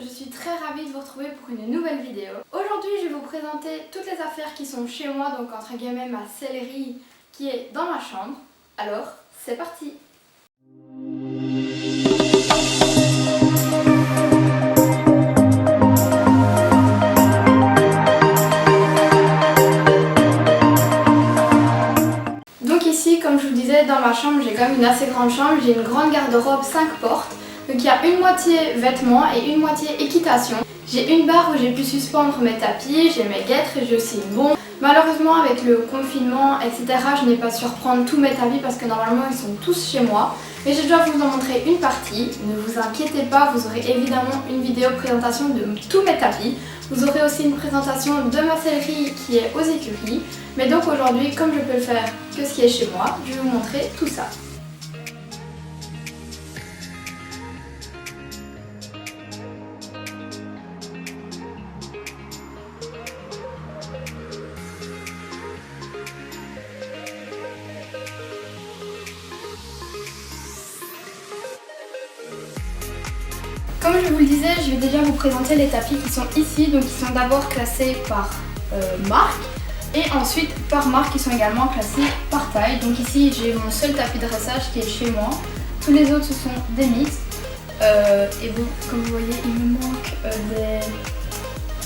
je suis très ravie de vous retrouver pour une nouvelle vidéo. Aujourd'hui je vais vous présenter toutes les affaires qui sont chez moi, donc entre guillemets ma sellerie qui est dans ma chambre. Alors c'est parti! Donc ici, comme je vous disais, dans ma chambre, j'ai quand même une assez grande chambre, j'ai une grande garde-robe 5 portes. Donc il y a une moitié vêtements et une moitié équitation. J'ai une barre où j'ai pu suspendre mes tapis, j'ai mes guêtres et j'ai aussi une bombe. Malheureusement avec le confinement etc, je n'ai pas su reprendre tous mes tapis parce que normalement ils sont tous chez moi. Mais je dois vous en montrer une partie, ne vous inquiétez pas, vous aurez évidemment une vidéo présentation de tous mes tapis. Vous aurez aussi une présentation de ma sellerie qui est aux écuries. Mais donc aujourd'hui, comme je peux le faire que ce qui est chez moi, je vais vous montrer tout ça. Comme je vous le disais, je vais déjà vous présenter les tapis qui sont ici. Donc ils sont d'abord classés par marque et ensuite par marque qui sont également classés par taille. Donc ici j'ai mon seul tapis de dressage qui est chez moi. Tous les autres ce sont des mixtes. Et bon, comme vous voyez, il me manque des...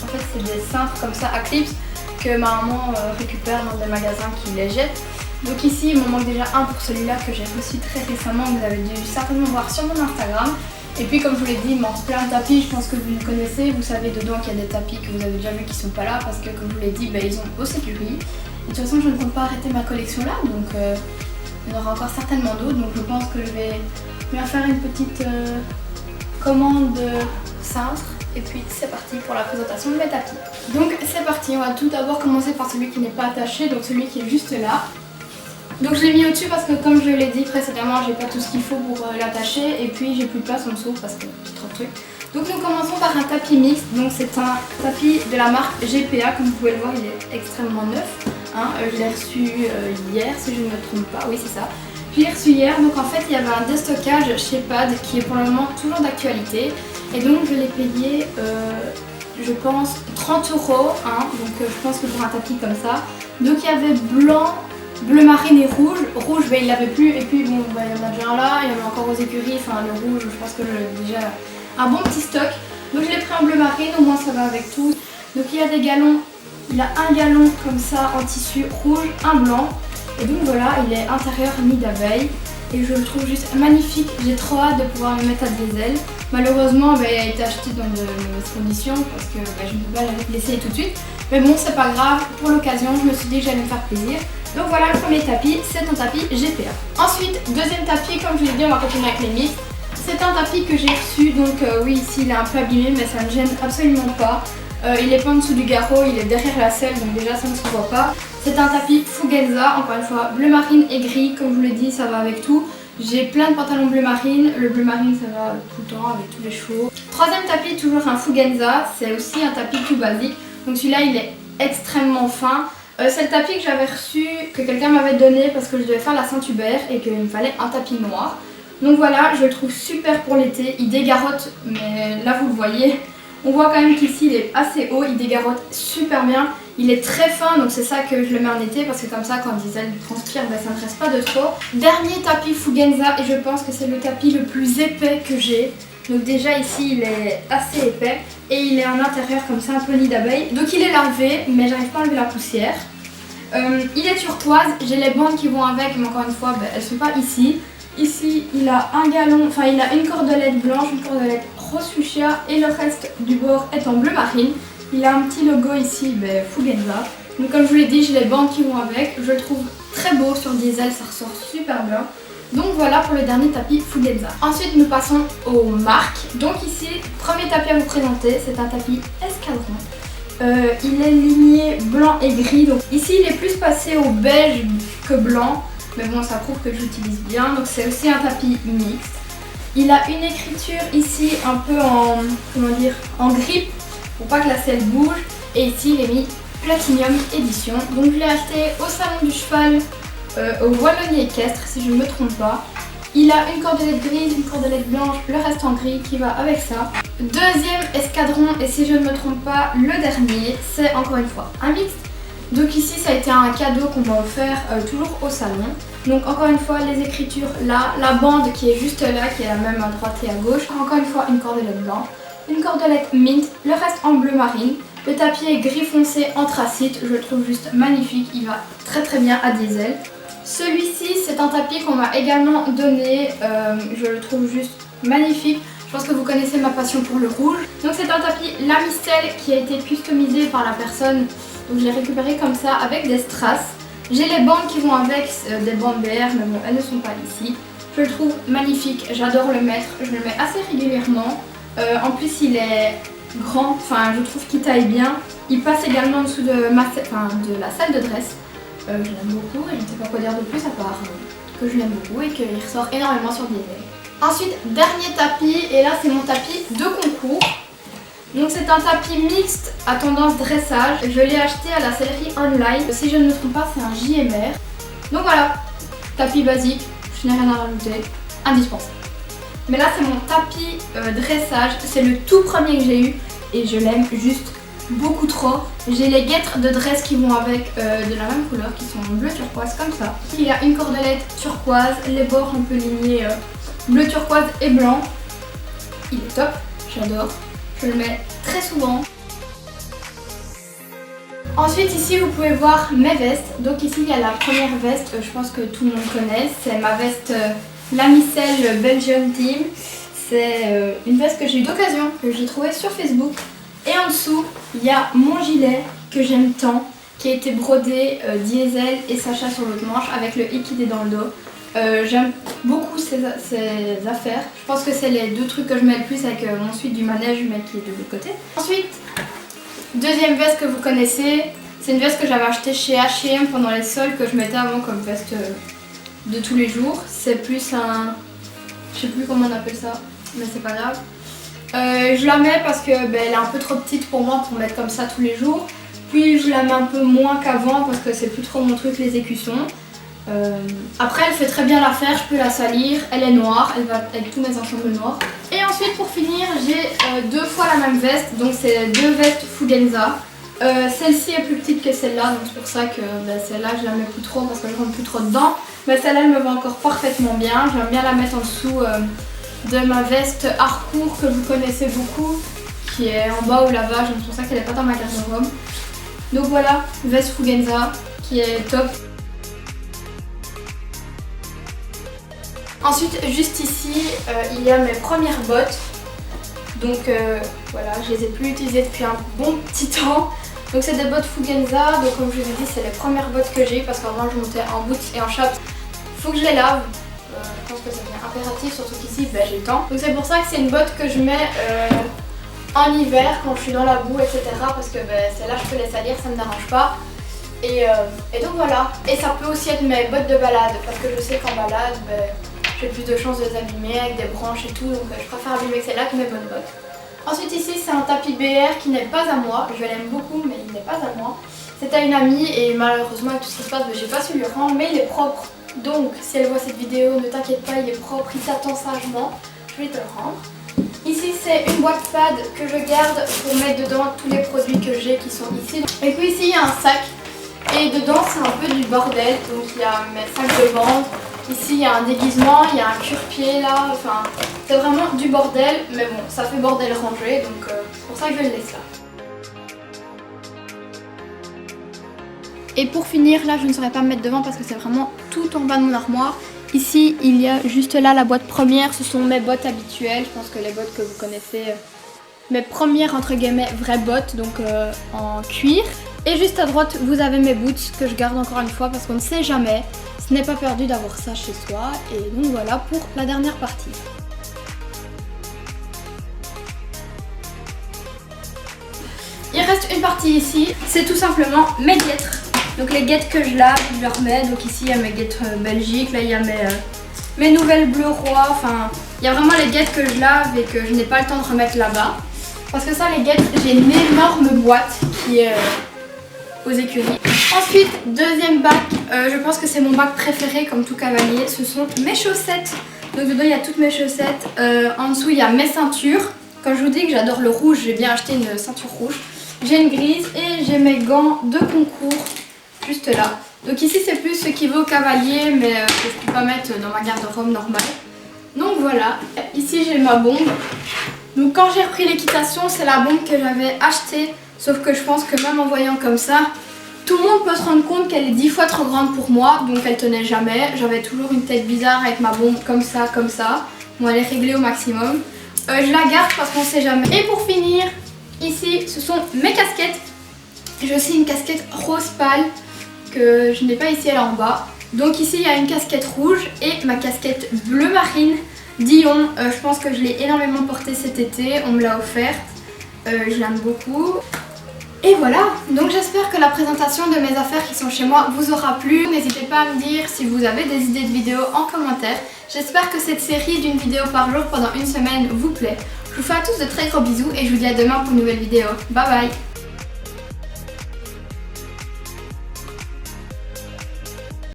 En fait c'est des cintres comme ça à clips que ma maman récupère dans des magasins qui les jettent. Donc ici il me manque déjà un pour celui-là que j'ai reçu très récemment, que vous avez dû certainement voir sur mon Instagram. Et puis comme je vous l'ai dit, il manque plein de tapis, je pense que vous me connaissez, vous savez dedans qu'il y a des tapis que vous avez déjà vus qui sont pas là parce que comme je vous l'ai dit, ils sont aux sécuries. Et de toute façon je ne compte pas arrêter ma collection là, donc il y en aura encore certainement d'autres, donc je pense que je vais bien faire une petite commande de cintres. Et puis c'est parti pour la présentation de mes tapis. Donc c'est parti, on va tout d'abord commencer par celui qui n'est pas attaché, donc celui qui est juste là. Donc je l'ai mis au-dessus parce que comme je l'ai dit précédemment, j'ai pas tout ce qu'il faut pour l'attacher et puis j'ai plus de place en dessous parce que j'ai trop de trucs. Donc nous commençons par un tapis mixte, donc c'est un tapis de la marque GPA, comme vous pouvez le voir il est extrêmement neuf. Je l'ai reçu hier si je ne me trompe pas, oui c'est ça. Je l'ai reçu hier, donc en fait il y avait un déstockage chez Pad qui est pour le moment toujours d'actualité. Et donc je l'ai payé je pense 30 €, donc je pense que pour un tapis comme ça. Donc il y avait blanc, bleu marine et rouge. Rouge, il l'avait plus. Et puis bon, il y en a déjà un là, il y en a encore aux écuries. Enfin, le rouge, je pense que j'ai déjà un bon petit stock. Donc je l'ai pris en bleu marine, au moins ça va avec tout. Donc il y a des galons. Il a un galon comme ça en tissu rouge, un blanc. Et donc voilà, il est intérieur nid d'abeille. Et je le trouve juste magnifique. J'ai trop hâte de pouvoir le mettre à diesel. Malheureusement, il a été acheté dans de mauvaises conditions parce que je ne peux pas l'essayer tout de suite. Mais bon, c'est pas grave. Pour l'occasion, je me suis dit que j'allais me faire plaisir. Donc voilà, le premier tapis, c'est un tapis GPA. Ensuite, deuxième tapis, comme je l'ai dit, on va continuer avec les mixtes. C'est un tapis que j'ai reçu, donc oui, ici il est un peu abîmé, mais ça ne gêne absolument pas. Il est pas en dessous du garrot, il est derrière la selle, donc déjà ça ne se voit pas. C'est un tapis Fugenza, encore une fois, bleu marine et gris, comme je vous l'ai dit, ça va avec tout. J'ai plein de pantalons bleu marine, le bleu marine ça va tout le temps avec tous les chevaux. Troisième tapis, toujours un Fugenza, c'est aussi un tapis tout basique. Donc celui-là il est extrêmement fin. C'est le tapis que j'avais reçu, que quelqu'un m'avait donné parce que je devais faire la Saint-Hubert et qu'il me fallait un tapis noir. Donc voilà, je le trouve super pour l'été, il dégarotte, mais là vous le voyez. On voit quand même qu'ici il est assez haut, il dégarotte super bien. Il est très fin, donc c'est ça que je le mets en été parce que comme ça quand Diesel transpire, ça ne reste pas de trop. Dernier tapis Fugenza et je pense que c'est le tapis le plus épais que j'ai. Donc déjà ici il est assez épais et il est en intérieur comme ça un peu nid d'abeille. Donc il est larvé mais j'arrive pas à enlever la poussière. Il est turquoise, j'ai les bandes qui vont avec mais encore une fois elles sont pas ici. Ici il a un galon, enfin il a une cordelette blanche, une cordelette rose fuchsia et le reste du bord est en bleu marine. Il a un petit logo ici, Fugenza. Donc comme je vous l'ai dit, j'ai les bandes qui vont avec. Je le trouve très beau sur Diesel, ça ressort super bien. Donc voilà pour le dernier tapis Fugenza. Ensuite nous passons aux marques. Donc ici, premier tapis à vous présenter, c'est un tapis Escadron. Il est ligné blanc et gris. Donc ici il est plus passé au beige que blanc. Mais bon ça prouve que j'utilise bien. Donc c'est aussi un tapis mixte. Il a une écriture ici un peu en, en grippe pour pas que la selle bouge. Et ici il est mis Platinum Edition. Donc je l'ai acheté au Salon du Cheval au Wallonie Équestre si je ne me trompe pas. Il a une cordelette grise, une cordelette blanche, le reste en gris qui va avec ça. Deuxième escadron, et si je ne me trompe pas, le dernier, c'est encore une fois un mixte. Donc ici ça a été un cadeau qu'on m'a offert toujours au salon. Donc encore une fois les écritures là, la bande qui est juste là, qui est la même à droite et à gauche. Encore une fois une cordelette blanche, une cordelette mint, le reste en bleu marine. Le tapis est gris foncé anthracite, je le trouve juste magnifique, il va très bien à diesel. Celui-ci c'est un tapis qu'on m'a également donné, je le trouve juste magnifique. Je pense que vous connaissez ma passion pour le rouge. Donc c'est un tapis Lamistel qui a été customisé par la personne. Donc je l'ai récupéré comme ça avec des strass. J'ai les bandes qui vont avec, des bandes BR, mais bon elles ne sont pas ici. Je le trouve magnifique, j'adore le mettre, je le mets assez régulièrement. En plus il est grand, enfin je trouve qu'il taille bien. Il passe également en dessous de, de la salle de dress. Je l'aime beaucoup et je ne sais pas quoi dire de plus à part que je l'aime beaucoup et qu'il ressort énormément sur diesel. Ensuite, dernier tapis, et là c'est mon tapis de concours. Donc c'est un tapis mixte à tendance dressage. Je l'ai acheté à la sellerie online. Si je ne me trompe pas, c'est un JMR. Donc voilà, tapis basique, je n'ai rien à rajouter, indispensable. Mais là c'est mon tapis dressage, c'est le tout premier que j'ai eu et je l'aime juste beaucoup trop. J'ai les guêtres de dress qui vont avec de la même couleur, qui sont bleu turquoise comme ça. Il y a une cordelette turquoise, les bords un peu lignés bleu turquoise et blanc. Il est top, j'adore. Je le mets très souvent. Ensuite ici vous pouvez voir mes vestes. Donc ici il y a la première veste, je pense que tout le monde connaît. C'est ma veste Lamistel Belgian Team. C'est une veste que j'ai eu d'occasion, que j'ai trouvée sur Facebook. Et en dessous il y a mon gilet que j'aime tant, qui a été brodé diesel et Sacha sur l'autre manche avec le i qui est dans le dos. J'aime beaucoup ces affaires. Je pense que c'est les deux trucs que je mets le plus avec mon suite du manège mais qui est de l'autre côté. Ensuite, deuxième veste que vous connaissez, c'est une veste que j'avais achetée chez H&M pendant les soldes, que je mettais avant comme veste de tous les jours. C'est plus un... je sais plus comment on appelle ça, mais c'est pas grave. Je la mets parce que elle est un peu trop petite pour moi pour mettre comme ça tous les jours. Puis je la mets un peu moins qu'avant parce que c'est plus trop mon truc les écussons. Après elle fait très bien l'affaire, je peux la salir, elle est noire, elle va avec tous mes ensembles noirs. Et ensuite pour finir j'ai deux fois la même veste, donc c'est deux vestes Fugenza. Celle-ci est plus petite que celle-là, donc c'est pour ça que celle-là je la mets plus trop parce que je rentre plus trop dedans. Mais celle-là elle me va encore parfaitement bien, j'aime bien la mettre en dessous de ma veste Harcourt que vous connaissez beaucoup, qui est en bas au lavage, donc c'est pour ça qu'elle n'est pas dans ma garde-robe. Donc voilà, veste Fugenza qui est top. Ensuite, juste ici, il y a mes premières bottes. Donc voilà, je les ai plus utilisées depuis un bon petit temps. Donc c'est des bottes Fugenza. Donc comme je vous ai dit, c'est les premières bottes que j'ai parce qu'avant je montais en boots et en chaps. Faut que je les lave. Je pense que ça devient impératif, surtout qu'ici j'ai le temps. Donc c'est pour ça que c'est une botte que je mets en hiver quand je suis dans la boue, etc. Parce que celle-là je peux les salir, ça ne me dérange pas. Et donc voilà. Et ça peut aussi être mes bottes de balade parce que je sais qu'en balade, j'ai plus de chances de les abîmer avec des branches et tout, donc je préfère abîmer celle-là que mes bonnes bottes. Ensuite ici c'est un tapis BR qui n'est pas à moi, je l'aime beaucoup mais il n'est pas à moi. C'est à une amie et malheureusement avec tout ce qui se passe, j'ai pas su lui rendre, mais il est propre. Donc si elle voit cette vidéo, ne t'inquiète pas, il est propre, il t'attend sagement, je vais te le rendre. Ici c'est une boîte pad que je garde pour mettre dedans tous les produits que j'ai qui sont ici. Et puis ici il y a un sac et dedans c'est un peu du bordel, donc il y a mes sacs de bandes. Ici il y a un déguisement, il y a un cure-pied là, enfin c'est vraiment du bordel, mais bon ça fait bordel rangé donc c'est pour ça que je le laisse là. Et pour finir là je ne saurais pas me mettre devant parce que c'est vraiment tout en bas de mon armoire. Ici il y a juste là la boîte première, ce sont mes bottes habituelles, je pense que les bottes que vous connaissez, mes premières entre guillemets vraies bottes donc en cuir. Et juste à droite vous avez mes boots que je garde encore une fois parce qu'on ne sait jamais. Ce n'est pas perdu d'avoir ça chez soi et donc voilà pour la dernière partie. Il reste une partie ici, c'est tout simplement mes guêtres. Donc les guêtres que je lave, je les remets. Donc ici il y a mes guêtres Belgique, là il y a mes nouvelles bleu roi. Enfin il y a vraiment les guêtres que je lave et que je n'ai pas le temps de remettre là-bas. Parce que ça les guêtres, j'ai une énorme boîte qui est aux écuries. Ensuite, deuxième bac, je pense que c'est mon bac préféré comme tout cavalier, ce sont mes chaussettes. Donc dedans il y a toutes mes chaussettes, en dessous il y a mes ceintures. Quand je vous dis que j'adore le rouge, j'ai bien acheté une ceinture rouge. J'ai une grise et j'ai mes gants de concours juste là. Donc ici c'est plus ce qui vaut cavalier mais que je peux pas mettre dans ma garde-robe normale. Donc voilà, ici j'ai ma bombe. Donc quand j'ai repris l'équitation, c'est la bombe que j'avais achetée. Sauf que je pense que même en voyant comme ça, tout le monde peut se rendre compte qu'elle est 10 fois trop grande pour moi. Donc elle tenait jamais. J'avais toujours une tête bizarre avec ma bombe comme ça, comme ça. Bon, elle est réglée au maximum. Je la garde parce qu'on sait jamais. Et pour finir, ici ce sont mes casquettes. J'ai aussi une casquette rose pâle que je n'ai pas ici, elle est en bas. Donc ici il y a une casquette rouge et ma casquette bleu marine Dion. Je pense que je l'ai énormément portée cet été, on me l'a offerte. Je l'aime beaucoup. Et voilà, donc j'espère que la présentation de mes affaires qui sont chez moi vous aura plu. N'hésitez pas à me dire si vous avez des idées de vidéos en commentaire. J'espère que cette série d'une vidéo par jour pendant une semaine vous plaît. Je vous fais à tous de très gros bisous et je vous dis à demain pour une nouvelle vidéo. Bye bye.